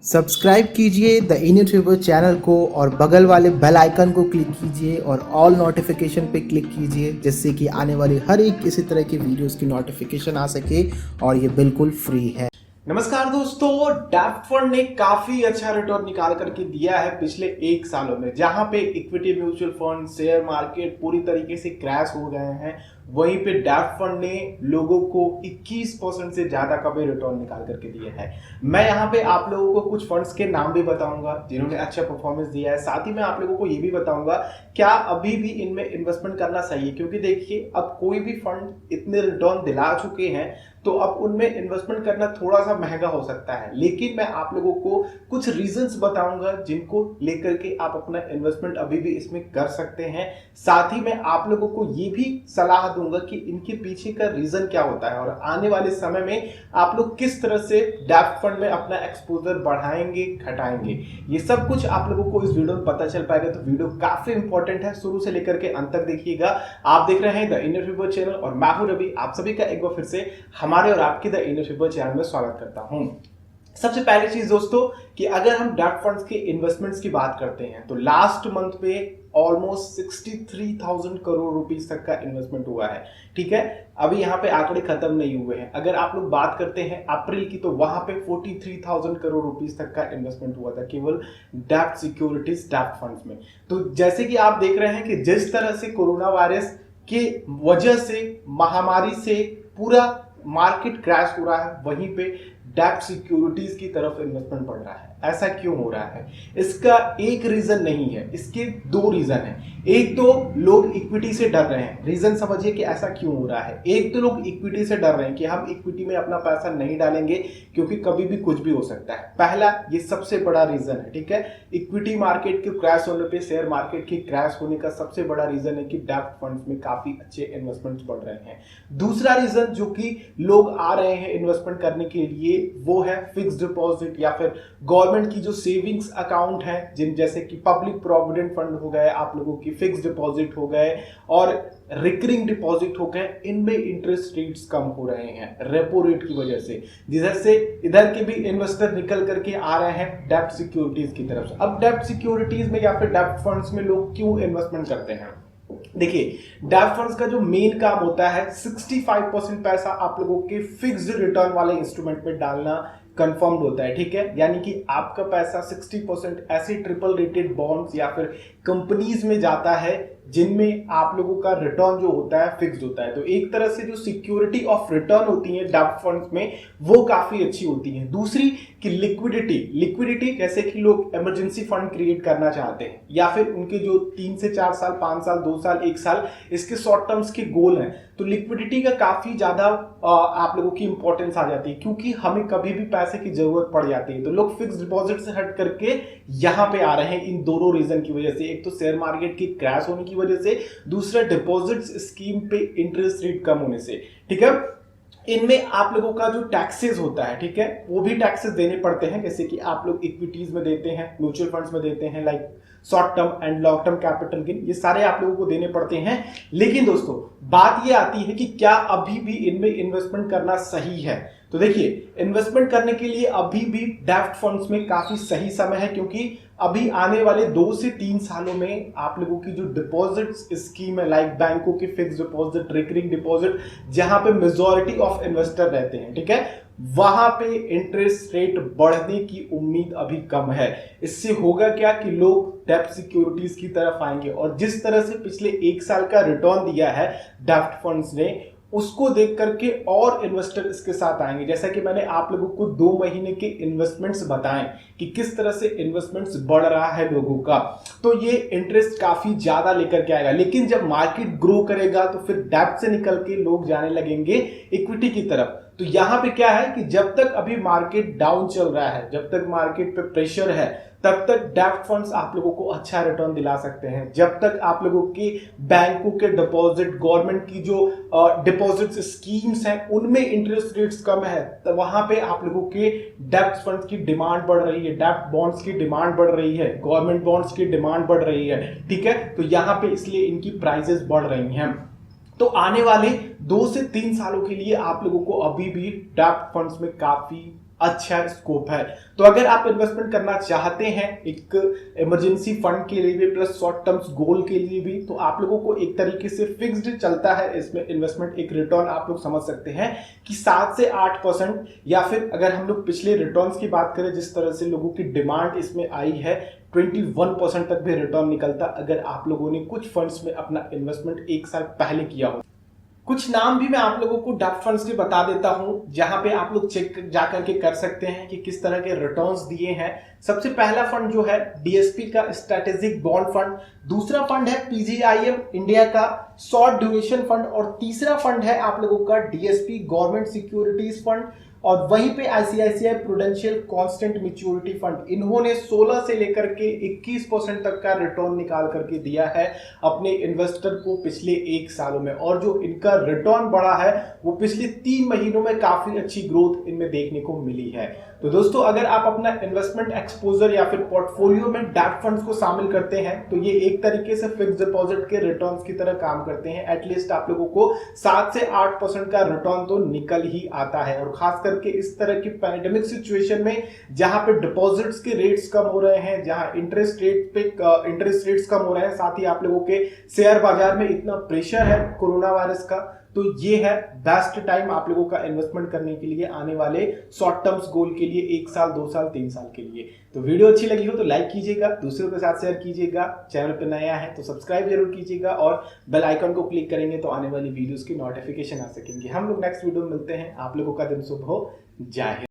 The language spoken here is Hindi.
सब्सक्राइब कीजिए द इंडियन ट्यूबर चैनल को और बगल वाले बेल आइकन को क्लिक कीजिए और ऑल नोटिफिकेशन पे क्लिक कीजिए, जिससे कि आने वाली हर एक इसी तरह की वीडियोस की नोटिफिकेशन आ सके और ये बिल्कुल फ्री है। नमस्कार दोस्तों, डेब्ट फंड ने काफी अच्छा रिटर्न निकाल करके दिया है पिछले 1 सालों में। जहां पे equity mutual fund, share market पूरी तरीके से क्रैश हो गए हैं, वहीं पे डेब्ट फंड ने लोगों को 21% से ज्यादा का भी रिटर्न निकाल करके दिया है। मैं यहाँ पे आप लोगों को कुछ फंड्स के नाम भी बताऊंगा जिन्होंने अच्छा परफॉर्मेंस दिया है। साथ ही मैं आप लोगों को ये भी बताऊंगा क्या अभी भी इनमें इन्वेस्टमेंट करना सही है, क्योंकि देखिए अब कोई भी फंड इतने रिटर्न दिला चुके हैं तो अब उनमें इन्वेस्टमेंट करना थोड़ा सा महंगा हो सकता है। लेकिन मैं आप लोगों को कुछ रीजंस बताऊंगा जिनको लेकर के आप अपना इन्वेस्टमेंट अभी भी इसमें कर सकते हैं। साथ ही मैं आप लोगों को ये भी सलाह दूंगा कि इनके पीछे का रीजन क्या होता है और आने वाले समय में आप लोग किस तरह से डेब्ट फंड में अपना एक्सपोजर बढ़ाएंगे, घटाएंगे। ये सब कुछ आप लोगों को इस वीडियो में पता चल पाएगा। तो वीडियो काफी इंपॉर्टेंट है, शुरू से लेकर के अंत तक देखिएगा। आप देख रहे हैं द इंडियन ट्यूबर चैनल और मैं हूं रवि। आप सभी का एक बार फिर से हमारे और आपके द इंडियन ट्यूबर चैनल में स्वागत करता हूं। सबसे पहली चीज दोस्तों कि अगर हम डेब्ट फंड्स के इन्वेस्टमेंट्स की बात करते हैं तो लास्ट मंथ पे ऑलमोस्ट 63,000 करोड़ रुपीस तक का इन्वेस्टमेंट हुआ है। ठीक है, अभी यहाँ पे आंकड़े खत्म नहीं हुए हैं। अगर आप लोग बात करते हैं अप्रैल की तो वहां पे 43,000 करोड़ रुपीस तक का इन्वेस्टमेंट हुआ था केवल डेब्ट सिक्योरिटीज, डेब्ट फंड्स में। तो जैसे कि आप देख रहे हैं कि जिस तरह से कोरोना वायरस के वजह से, महामारी से पूरा मार्केट क्रैश हो रहा है, वहीं पे डेब्ट सिक्योरिटीज की तरफ इन्वेस्टमेंट बढ़ रहा है। ऐसा क्यों हो रहा है? इसका एक रीजन नहीं है, इसके दो रीजन है। एक तो लोग इक्विटी से डर रहे हैं। रीजन समझिए कि ऐसा क्यों हो रहा है। एक तो लोग इक्विटी से डर रहे हैं कि हम इक्विटी में अपना पैसा नहीं डालेंगे क्योंकि कभी भी कुछ भी हो सकता है। पहला, ये सबसे बड़ा रीजन है। ठीक है, इक्विटी मार्केट के क्रैश होने पे, शेयर मार्केट के क्रैश होने का सबसे बड़ा रीजन है कि डेब्ट फंड्स में काफी अच्छे इन्वेस्टमेंट्स बढ़ रहे हैं। दूसरा रीजन जो कि लोग आ रहे हैं इन्वेस्टमेंट करने के लिए, वो है फिक्स्ड डिपॉजिट या फिर गवर्नमेंट की जो सेविंग्स अकाउंट है, जिन जैसे कि पब्लिक प्रोविडेंट फंड हो गए, आप लोगों की फिक्स्ड डिपॉजिट हो गए और रिकरिंग डिपॉजिट हो गए। इनमें इंटरेस्ट रेट्स कम हो रहे हैं रेपो रेट की वजह से, जिससे इधर के भी इन्वेस्टर निकल करके आ रहे हैं डेब्ट सिक्योरिटीज की तरफ से। अब डेब्ट सिक्योरिटीज में या फिर डेब्ट फंड्स में लोग क्यों इन्वेस्टमेंट करते हैं? देखिए, डेब्ट फंड्स का जो मेन काम होता है 65% पैसा आप लोगों के फिक्स्ड रिटर्न वाले इंस्ट्रूमेंट में डालना कंफर्म्ड होता है। ठीक है, यानी कि आपका पैसा 60% ऐसे ट्रिपल रेटेड बॉन्ड्स या फिर कंपनीज में जाता है जिनमें आप लोगों का रिटर्न जो होता है फिक्स्ड होता है। तो एक तरह से जो सिक्योरिटी ऑफ रिटर्न होती है डेब्ट फंड्स में, वो काफी अच्छी होती है। दूसरी कि लिक्विडिटी जैसे कि लोग इमरजेंसी फंड क्रिएट करना चाहते हैं या फिर उनके जो 3 से 4 साल, 5 साल, 2 साल, 1 साल इसके शॉर्ट टर्म्स के गोल हैं, तो लिक्विडिटी का काफी ज्यादा आप लोगों की इंपॉर्टेंस आ जाती है, क्योंकि हमें कभी भी पैसे की जरूरत पड़ जाती है। तो लोग फिक्स डिपॉजिट से हट करके यहां पे आ रहे हैं इन दोनों रीजन की वजह से। एक तो शेयर मार्केट की क्रैश होने की वजह से, दूसरा डिपॉजिट स्कीम पे इंटरेस्ट रेट कम होने से। ठीक है, इनमें आप लोगों का जो टैक्सेस होता है, ठीक है, वो भी टैक्सेस देने पड़ते हैं, जैसे कि आप लोग इक्विटीज में देते हैं, म्यूचुअल फंड्स में देते हैं, like short term and long term capital gain, ये सारे आप लोगों को देने पड़ते हैं। लेकिन दोस्तों बात ये आती है कि क्या अभी भी इनमें इन्वेस्टमेंट करना सही है? तो देखिए, इन्वेस्टमेंट करने के लिए अभी भी डेब्ट फंड्स में काफी सही समय है, क्योंकि अभी आने वाले 2 से 3 सालों में आप लोगों की जो डिपॉजिट स्कीम है, लाइक बैंकों की फिक्स डिपॉजिट, रिकरिंग डिपॉजिट, जहां पे मेजॉरिटी ऑफ इन्वेस्टर रहते हैं, ठीक है, वहां पे इंटरेस्ट रेट बढ़ने की उम्मीद अभी कम है। इससे होगा क्या कि लोग डेब्ट सिक्योरिटीज की तरफ आएंगे और जिस तरह से पिछले 1 साल का रिटर्न दिया है डेब्ट फंड्स ने, उसको देख करके और इन्वेस्टर इसके साथ आएंगे। जैसा कि मैंने आप लोगों को 2 महीने के इन्वेस्टमेंट्स बताएं कि किस तरह से इन्वेस्टमेंट्स बढ़ रहा है लोगों का, तो ये इंटरेस्ट काफी ज्यादा लेकर के आएगा। लेकिन जब मार्केट ग्रो करेगा तो फिर डेब्ट से निकल के लोग जाने लगेंगे इक्विटी की तरफ। तो यहां पे क्या है कि जब तक अभी मार्केट डाउन चल रहा है, जब तक मार्केट पे प्रेशर है, तब तक डेब्ट फंड्स आप लोगों को अच्छा रिटर्न दिला सकते हैं। जब तक आप लोगों की बैंकों के डिपॉजिट, गवर्नमेंट की जो डिपॉजिट स्कीम्स हैं, उनमें इंटरेस्ट रेट्स कम है, तो वहां पे आप लोगों के डेब्ट फंड्स की डिमांड बढ़ रही है, डेब्ट बॉन्ड्स की डिमांड बढ़ रही है, गवर्नमेंट बॉन्ड्स की डिमांड बढ़ रही है। ठीक है, तो यहां पे इसलिए इनकी प्राइसेस बढ़ रही हैं। तो आने वाले 2 से 3 सालों के लिए आप लोगों को अभी भी डेब्ट फंड्स में काफी अच्छा स्कोप है। तो अगर आप इन्वेस्टमेंट करना चाहते हैं एक इमरजेंसी फंड के लिए भी प्लस शॉर्ट टर्म्स गोल के लिए भी, तो आप लोगों को एक तरीके से फिक्स्ड चलता है इसमें इन्वेस्टमेंट। एक रिटर्न आप लोग समझ सकते हैं कि 7 से 8%, या फिर अगर हम लोग पिछले रिटर्न्स की बात करें जिस तरह से लोगों की डिमांड इसमें आई है 21% तक भी रिटर्न निकलता अगर आप लोगों ने कुछ फंड्स में अपना इन्वेस्टमेंट एक साल पहले किया हो। कुछ नाम भी मैं आप लोगों को डेब्ट फंड्स के बता देता हूं जहां पे आप लोग चेक जाकर के कर सकते हैं कि किस तरह के रिटर्न्स दिए हैं। सबसे पहला फंड जो है डीएसपी का स्ट्रेटेजिक बॉन्ड फंड, दूसरा फंड है पीजीआईएम इंडिया का शॉर्ट ड्यूरेशन फंड, और तीसरा फंड है आप लोगों का डीएसपी गवर्नमेंट सिक्योरिटीज फंड, और वहीं पे ICICI prudential constant maturity fund. इन्होंने 16 से लेकर के 21% तक का रिटर्न निकाल करके दिया है अपने इन्वेस्टर को पिछले एक सालों में, और जो इनका रिटर्न बढ़ा है वो पिछले 3 महीनों में काफी अच्छी ग्रोथ इनमें देखने को मिली है। तो दोस्तों अगर आप अपना इन्वेस्टमेंट एक्सपोजर या फिर पोर्टफोलियो में डेब्ट फंड्स को शामिल करते हैं तो ये एक तरीके से फिक्स डिपॉजिट के रिटर्न्स की तरह काम करते हैं। एटलीस्ट आप लोगों को 7 से 8% का रिटर्न तो निकल ही आता है, और खास करके इस तरह की पैंडेमिक सिचुएशन में जहां पे डिपॉजिट्स के रेट्स कम हो रहे हैं, जहां इंटरेस्ट रेट्स कम हो रहे हैं, साथ ही आप लोगों के शेयर बाजार में इतना प्रेशर है कोरोना वायरस का, तो ये है बेस्ट टाइम आप लोगों का इन्वेस्टमेंट करने के लिए आने वाले शॉर्ट टर्म्स गोल के लिए 1 साल 2 साल 3 साल के लिए। तो वीडियो अच्छी लगी हो तो लाइक कीजिएगा, दूसरों के साथ शेयर कीजिएगा, चैनल पर नया है तो सब्सक्राइब जरूर कीजिएगा, और बेल आइकन को क्लिक करेंगे तो आने वाली वीडियोस की नोटिफिकेशन आ सकेंगे। हम लोग नेक्स्ट वीडियो में मिलते हैं। आप लोगों का दिन शुभ हो। जय हिंद।